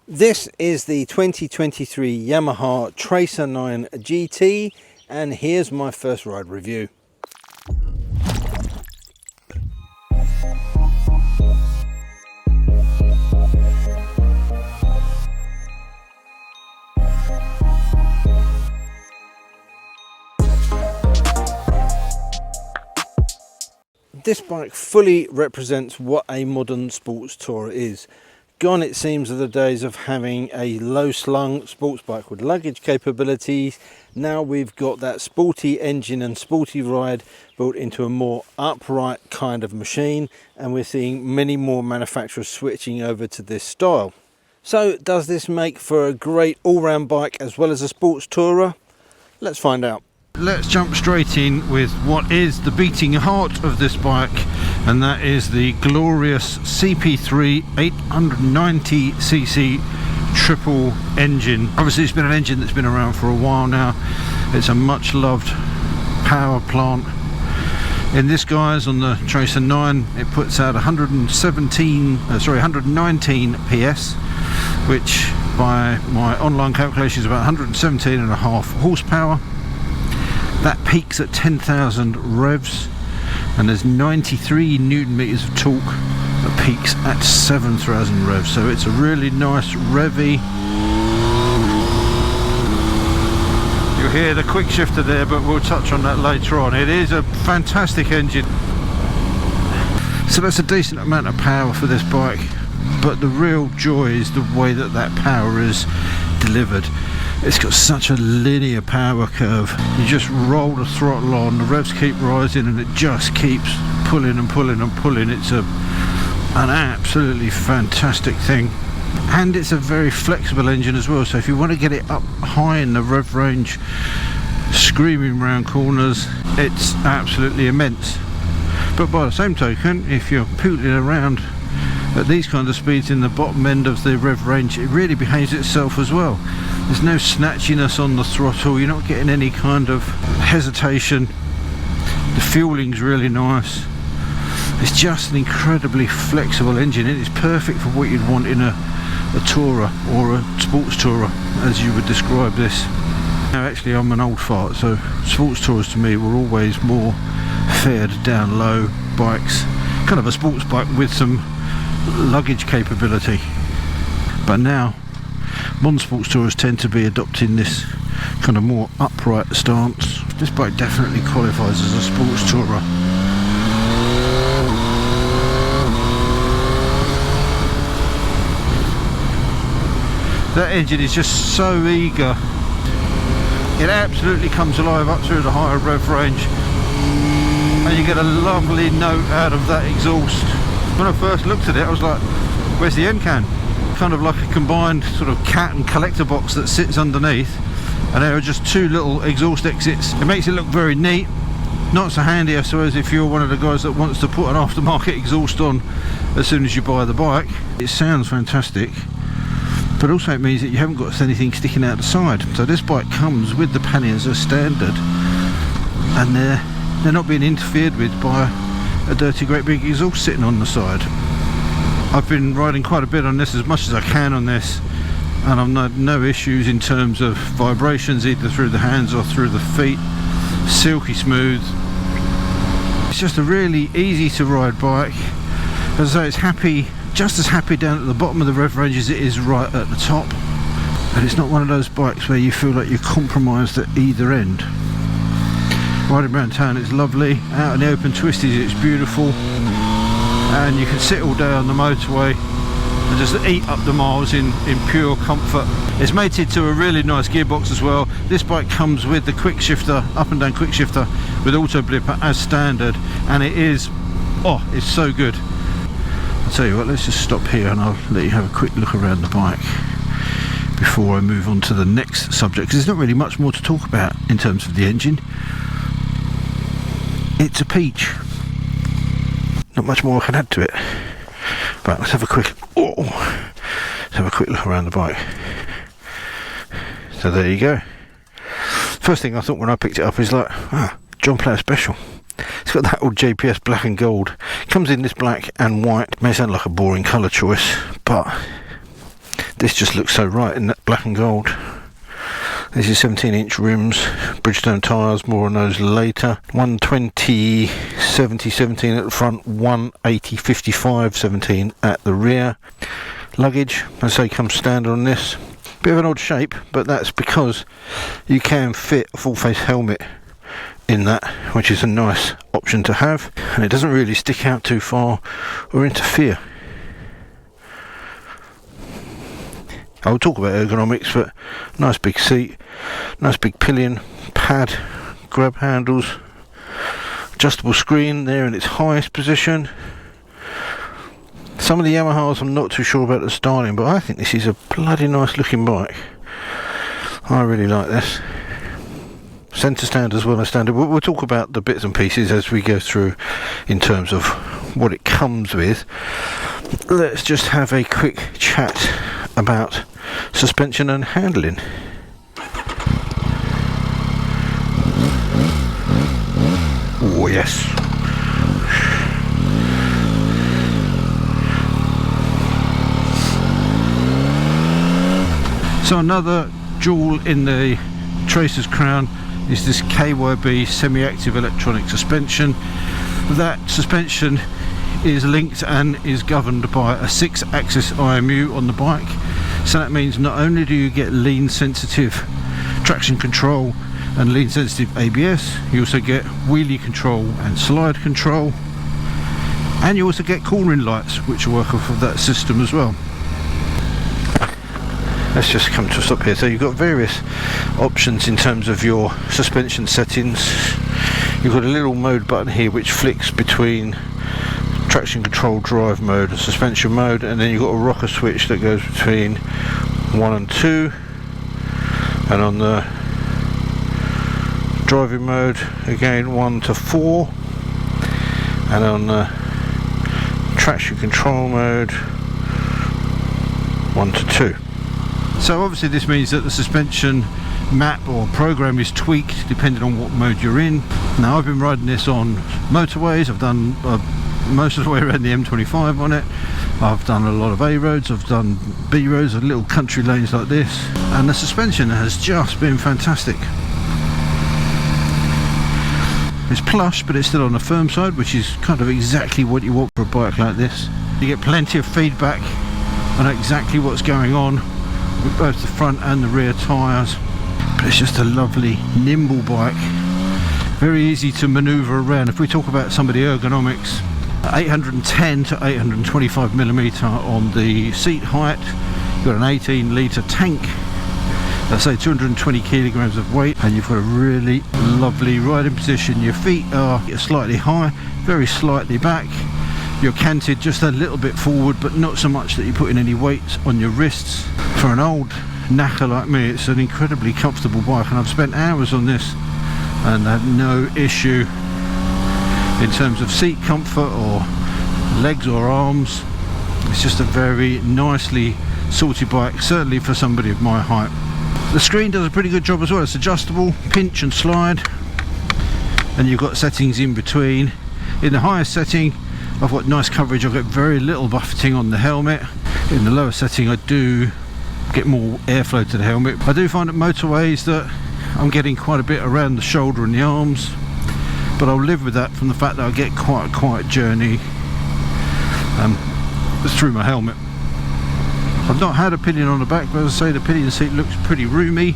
This is the 2023 Yamaha Tracer 9 GT, and here's my first ride review. This bike fully represents what a modern sports tourer is. Gone, it seems, are the days of having a low slung sports bike with luggage capabilities. Now we've got that sporty engine and sporty ride built into a more upright kind of machine, and we're seeing many more manufacturers switching over to this style. So does this make for a great all-round bike as well as a sports tourer? Let's find out. Let's jump straight in with what is the beating heart of this bike, and that is the glorious CP3 890cc triple engine. Obviously it's been an engine that's been around for a while now. It's a much loved power plant. In this, guys, on the Tracer 9, it puts out 119 PS, which by my online calculation is about 117.5 horsepower. That peaks at 10,000 revs, and there's 93 newton meters of torque that peaks at 7,000 revs. So it's a really nice revvy. You'll hear the quick shifter there, but we'll touch on that later on. It is a fantastic engine. So that's a decent amount of power for this bike, but the real joy is the way that that power is delivered. It's got such a linear power curve. You just roll the throttle on, the revs keep rising, and it just keeps pulling and pulling and pulling. It's an absolutely fantastic thing, and it's a very flexible engine as well. So if you want to get it up high in the rev range, screaming round corners, it's absolutely immense. But by the same token, if you're pootling around at these kind of speeds in the bottom end of the rev range, it really behaves itself as well. There's no snatchiness on the throttle, you're not getting any kind of hesitation. The fueling's really nice. It's just an incredibly flexible engine, and it's perfect for what you'd want in a tourer or a sports tourer, as you would describe this. Now actually I'm an old fart, so sports tourers to me were always more fared down low bikes, kind of a sports bike with some luggage capability. But now modern sports tourers tend to be adopting this kind of more upright stance. This bike definitely qualifies as a sports tourer. That engine is just so eager. It absolutely comes alive up through the higher rev range, and you get a lovely note out of that exhaust. When I first looked at it, I was like, where's the end can? Kind of like a combined sort of cat and collector box that sits underneath, and there are just two little exhaust exits. It makes it look very neat. Not so handy, I suppose, if you're one of the guys that wants to put an aftermarket exhaust on as soon as you buy the bike. It sounds fantastic, but also it means that you haven't got anything sticking out the side. So this bike comes with the panniers as standard, and they're not being interfered with by a dirty great big exhaust sitting on the side. I've been riding quite a bit on this, as much as I can on this, and I've had no issues in terms of vibrations either through the hands or through the feet. Silky smooth. It's just a really easy to ride bike. As I say, it's happy, just as happy down at the bottom of the rev range as it is right at the top, and it's not one of those bikes where you feel like you're compromised at either end. Riding around town it's lovely, out in the open twisties it's beautiful, and you can sit all day on the motorway and just eat up the miles in pure comfort. It's mated to a really nice gearbox as well. This bike comes with the quick shifter, up and down quick shifter with auto blipper as standard, and it is, oh, it's so good. I'll tell you what, let's just stop here and I'll let you have a quick look around the bike before I move on to the next subject, because there's not really much more to talk about in terms of the engine. It's a peach. Not much more I can add to it. But let's have a quick look around the bike. So there you go. First thing I thought when I picked it up is like, John Player Special. It's got that old JPS black and gold. It comes in this black and white. It may sound like a boring colour choice, but This just looks so right in that black and gold. This is 17-inch rims, Bridgestone tyres, more on those later. 120 70 17 at the front, 180 55 17 at the rear. Luggage, I say, comes standard on this. Bit of an odd shape, but that's because you can fit a full face helmet in that, which is a nice option to have, and it doesn't really stick out too far or interfere. I'll talk about ergonomics, but nice big seat, nice big pillion, pad, grab handles, adjustable screen there in its highest position. Some of the Yamahas I'm not too sure about the styling, but I think this is a bloody nice looking bike. I really like this. Centre stand as well as standard. We'll talk about the bits and pieces as we go through in terms of what it comes with. Let's just have a quick chat about suspension and handling. Oh yes. So another jewel in the Tracer's crown is this KYB semi-active electronic suspension. That suspension is linked and is governed by a 6-axis IMU on the bike, so that means not only do you get lean sensitive traction control and lean sensitive ABS, you also get wheelie control and slide control, and you also get cornering lights which work off of that system as well. Let's just come to a stop here. So you've got various options in terms of your suspension settings. You've got a little mode button here which flicks between traction control drive mode and suspension mode, and then you've got a rocker switch that goes between 1 and 2, and on the driving mode again 1 to 4, and on the traction control mode 1 to 2. So obviously this means that the suspension map or program is tweaked depending on what mode you're in. Now I've been riding this on motorways. I've done most of the way around the M25 on it. I've done a lot of A roads, I've done B roads, little country lanes like this, and the suspension has just been fantastic. It's plush, but it's still on the firm side, which is kind of exactly what you want for a bike like this. You get plenty of feedback on exactly what's going on with both the front and the rear tyres, but it's just a lovely nimble bike, very easy to manoeuvre around. If we talk about some of the ergonomics, 810 to 825 millimeter on the seat height, you've got an 18 litre tank, let's say 220 kilograms of weight, and you've got a really lovely riding position. Your feet are slightly high, very slightly back. You're canted just a little bit forward, but not so much that you're putting any weight on your wrists. For an old knacker like me, it's an incredibly comfortable bike, and I've spent hours on this and had no issue in terms of seat comfort or legs or arms. It's just a very nicely sorted bike, certainly for somebody of my height. The screen does a pretty good job as well. It's adjustable, pinch and slide, and you've got settings in between. In the highest setting I've got nice coverage, I've got very little buffeting on the helmet. In the lower setting I do get more airflow to the helmet. I do find at motorways that I'm getting quite a bit around the shoulder and the arms, but I'll live with that from the fact that I get quite a quiet journey through my helmet. I've not had a pillion on the back, but as I say, the pillion seat looks pretty roomy.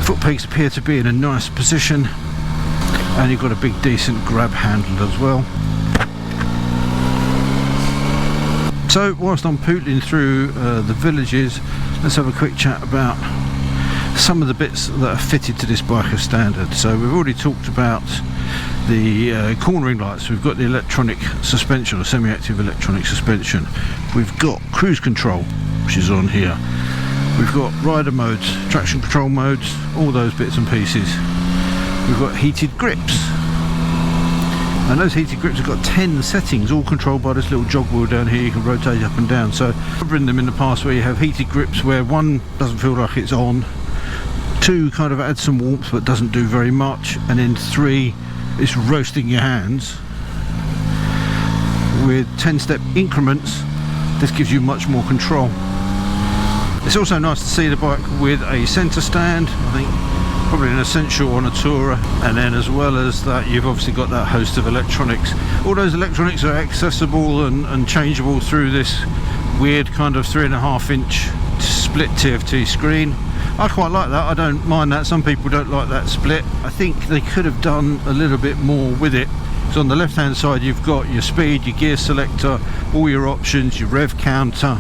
Foot pegs appear to be in a nice position, and you've got a big decent grab handle as well. So whilst I'm pootling through the villages, let's have a quick chat about some of the bits that are fitted to this bike as standard. So we've already talked about the cornering lights. We've got the electronic suspension, or semi-active electronic suspension. We've got cruise control, which is on here. We've got rider modes, traction control modes, all those bits and pieces. We've got heated grips, and those heated grips have got 10 settings, all controlled by this little jog wheel down here. You can rotate up and down. So I've ridden them in the past where you have heated grips where one doesn't feel like it's on, 2 kind of adds some warmth but doesn't do very much, and then 3 it's roasting your hands. With 10-step increments, this gives you much more control. It's also nice to see the bike with a centre stand. I think probably an essential on a tourer. And then as well as that, you've obviously got that host of electronics. All those electronics are accessible and changeable through this weird kind of 3.5 inch split TFT screen. I quite like that. I don't mind that. Some people don't like that split. I think they could have done a little bit more with it. So on the left hand side you've got your speed, your gear selector, all your options, your rev counter,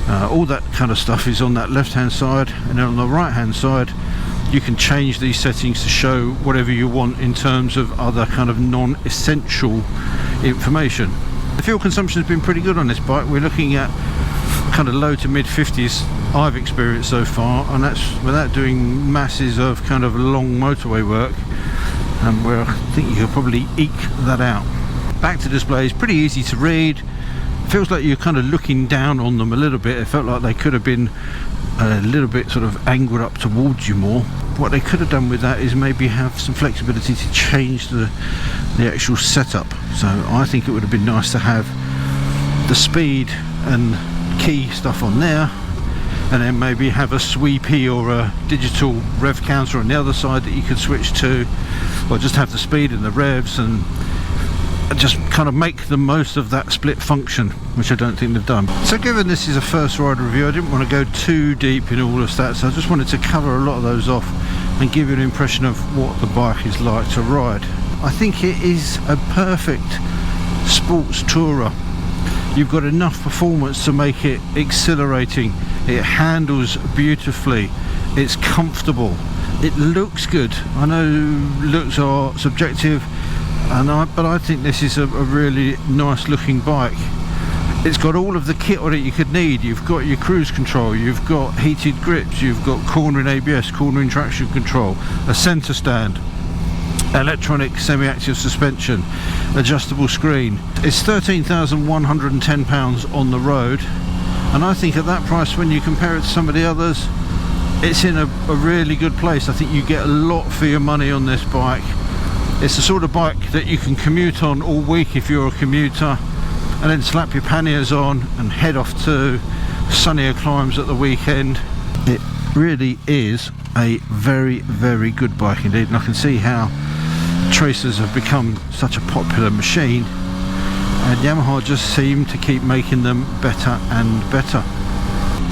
all that kind of stuff is on that left hand side. And then on the right hand side you can change these settings to show whatever you want in terms of other kind of non-essential information. The fuel consumption has been pretty good on this bike. We're looking at kind of low to mid 50s I've experienced so far, and that's without doing masses of kind of long motorway work, where I think you could probably eke that out. Back to displays, pretty easy to read. Feels like you're kind of looking down on them a little bit. It felt like they could have been a little bit sort of angled up towards you more. What they could have done with that is maybe have some flexibility to change the actual setup. So I think it would have been nice to have the speed and key stuff on there, and then maybe have a sweepy or a digital rev counter on the other side that you could switch to, or just have the speed and the revs and just kind of make the most of that split function, which I don't think they've done. So given this is a first ride review, I didn't want to go too deep in all the stats. So I just wanted to cover a lot of those off and give you an impression of what the bike is like to ride. I think it is a perfect sports tourer. You've got enough performance to make it exhilarating. It handles beautifully. It's comfortable. It looks good. I know looks are subjective, but I think this is a really nice looking bike. It's got all of the kit on it you could need. You've got your cruise control, you've got heated grips, you've got cornering ABS, cornering traction control, a centre stand, electronic semi-active suspension, adjustable screen. It's £13,110 on the road, and I think at that price, when you compare it to some of the others, it's in a really good place. I think you get a lot for your money on this bike. It's the sort of bike that you can commute on all week if you're a commuter, and then slap your panniers on and head off to sunnier climes at the weekend. It really is a very, very good bike indeed, and I can see how Tracers have become such a popular machine, and Yamaha just seem to keep making them better and better.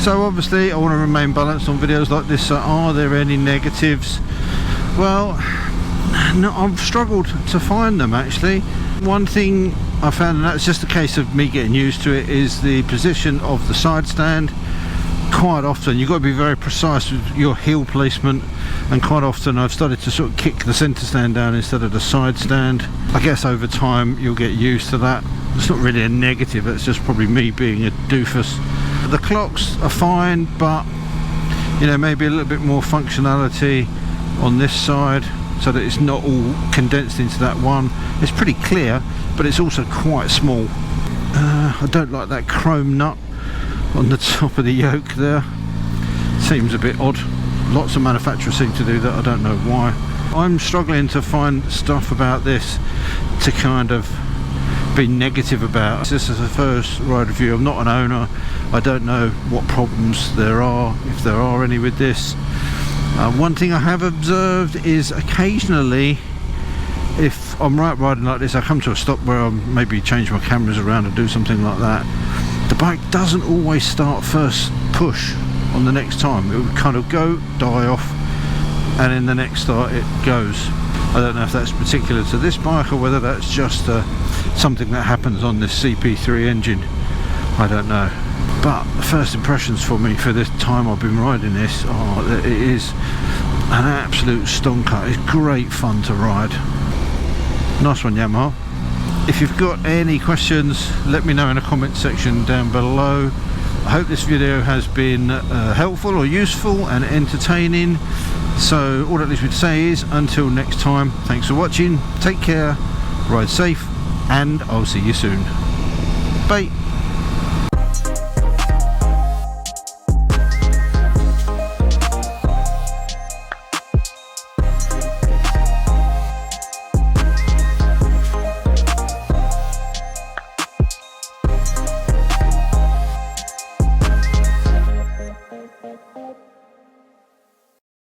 So obviously I want to remain balanced on videos like this. So are there any negatives? Well, no, I've struggled to find them actually. One thing I found, and that's just a case of me getting used to it, is the position of the side stand. Quite often you've got to be very precise with your heel placement, and quite often I've started to sort of kick the centre stand down instead of the side stand. I guess over time you'll get used to that. It's not really a negative, it's just probably me being a doofus. The clocks are fine, but you know, maybe a little bit more functionality on this side so that it's not all condensed into that one. It's pretty clear, but it's also quite small. I don't like that chrome nut on the top of the yoke there. Seems a bit odd. Lots of manufacturers seem to do that, I don't know why. I'm struggling to find stuff about this to kind of be negative about. This is the first ride review. I'm not an owner. I don't know what problems there are, if there are any with this. One thing I have observed is occasionally, if I'm riding like this, I come to a stop where I maybe change my cameras around and do something like that. The bike doesn't always start first push on the next time. It would kind of go, die off, and in the next start it goes. I don't know if that's particular to this bike or whether that's just something that happens on this CP3 engine. I don't know. But the first impressions for me for this time I've been riding this are that it is an absolute stonker. It's great fun to ride. Nice one, Yamaha. If you've got any questions, let me know in the comment section down below. I hope this video has been helpful or useful and entertaining. So all that leaves me to say is, until next time, thanks for watching, take care, ride safe, and I'll see you soon. Bye.